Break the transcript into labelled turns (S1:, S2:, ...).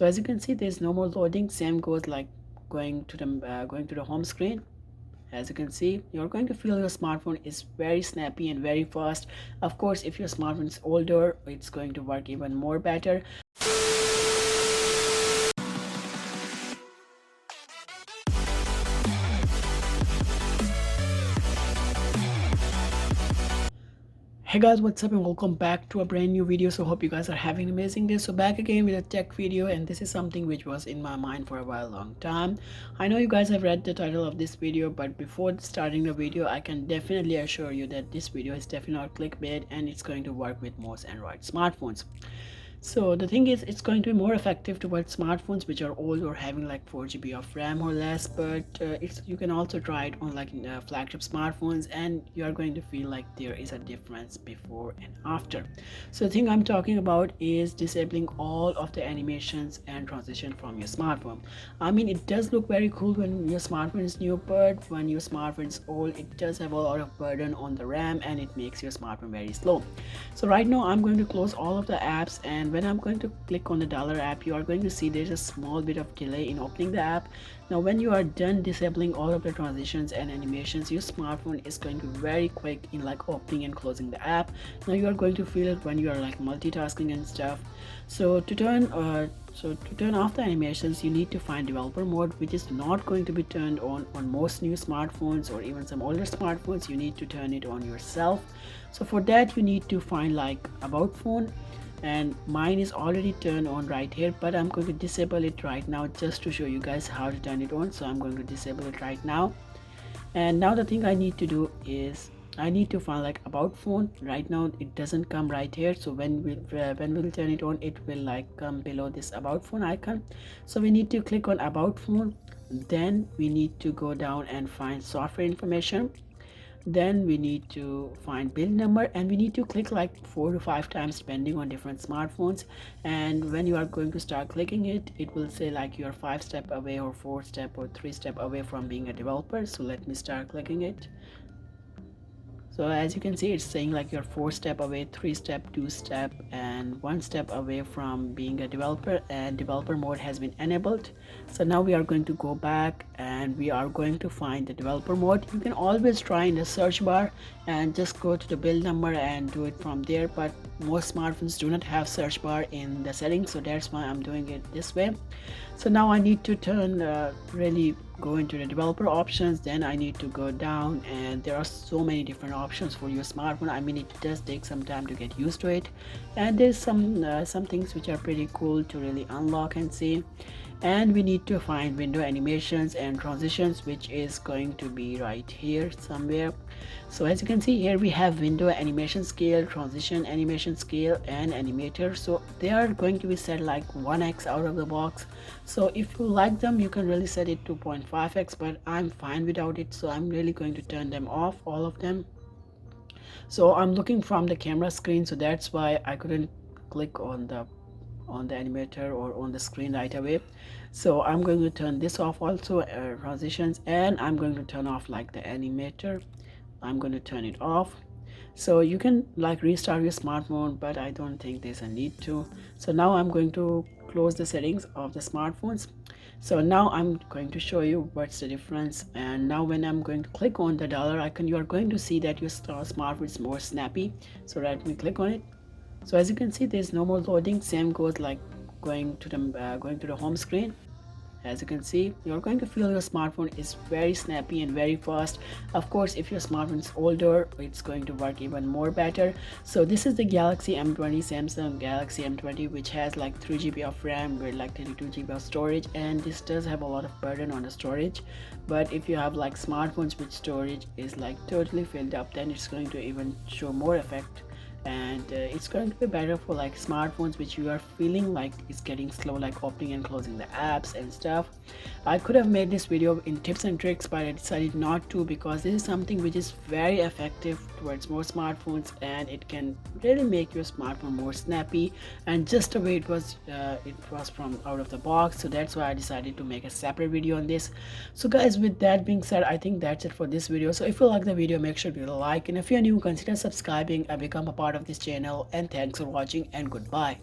S1: So as you can see, there's no more loading. Same goes like going to the home screen. As you can see, you're going to feel your smartphone is very snappy and very fast. Of course, if your smartphone is older, it's going to work even more better. Hey guys, what's up and welcome back to a brand new video. So hope you guys are having an amazing day. So back again with a tech video, and this is something which was in my mind for a while long time. I know you guys have read the title of this video, but before starting the video, I can definitely assure you that this video is definitely not clickbait and it's going to work with most Android smartphones. So the thing is, it's going to be more effective towards smartphones which are old or having like 4 GB of RAM or less, but you can also try it on like flagship smartphones, and you are going to feel like there is a difference before and after. So the thing I'm talking about is disabling all of the animations and transition from your smartphone. I mean, it does look very cool when your smartphone is new, but when your smartphone is old, it does have a lot of burden on the RAM and it makes your smartphone very slow. So right now I'm going to close all of the apps, and when I'm going to click on the dollar app, you are going to see there's a small bit of delay in opening the app. Now when you are done disabling all of the transitions and animations, your smartphone is going to be very quick in like opening and closing the app. Now you are going to feel it when you are like multitasking and stuff. So to turn off the animations, you need to find developer mode, which is not going to be turned on most new smartphones or even some older smartphones. You need to turn it on yourself. So for that, you need to find like about phone, and mine is already turned on right here, but I'm going to disable it right now just to show you guys how to turn it on. So I'm going to disable it right now, and now the thing I need to do is I need to find like about phone. Right now it doesn't come right here, so when we'll turn it on, it will like come below this about phone icon. So we need to click on about phone, then we need to go down and find software information, then we need to find build number, and we need to click like 4 to 5 times depending on different smartphones. And when you are going to start clicking it, it will say like you're 5 step away or 4 step or 3 step away from being a developer. So let me start clicking it. So as you can see, it's saying like you're 4 step away, 3 step, 2 step, and 1 step away from being a developer, and developer mode has been enabled. So now we are going to go back and we are going to find the developer mode. You can always try in the search bar and just go to the build number and do it from there, but most smartphones do not have search bar in the settings, so that's why I'm doing it this way. So now I need to really go into the developer options, then I need to go down, and there are so many different options for your smartphone. I mean, it does take some time to get used to it, and there's some things which are pretty cool to really unlock and see. And we need to find window animations and transitions, which is going to be right here somewhere. So as you can see here, we have window animation scale, transition animation scale, and animator. So they are going to be set like 1x out of the box. So if you like them, you can really set it to 0.5x, but I'm fine without it, so I'm really going to turn them off, all of them. So I'm looking from the camera screen, so that's why I couldn't click on the animator or on the screen right away. So I'm going to turn this off also, transitions, and I'm going to turn off like the animator. I'm going to turn it off. So you can like restart your smartphone, but I don't think there's a need to. So now I'm going to close the settings of the smartphones. So now I'm going to show you what's the difference. And now when I'm going to click on the dollar icon, you are going to see that your smartphone is more snappy. So let me click on it. So as you can see, there's no more loading. Same goes like going to the home screen. As you can see, you're going to feel your smartphone is very snappy and very fast. Of course, if your smartphone is older, it's going to work even more better. So this is the Galaxy M20, Samsung Galaxy M20, which has like 3 GB of RAM with like 32 GB of storage, and this does have a lot of burden on the storage. But if you have like smartphones which storage is like totally filled up, then it's going to even show more effect, and it's going to be better for like smartphones which you are feeling like it's getting slow, like opening and closing the apps and stuff. I could have made this video in tips and tricks, but I decided not to, because this is something which is very effective towards more smartphones, and it can really make your smartphone more snappy and just the way it was from out of the box. So that's why I decided to make a separate video on this. So guys, with that being said, I think that's it for this video. So if you like the video, make sure to like, and if you're new, consider subscribing and become a part of this channel. And thanks for watching, and goodbye.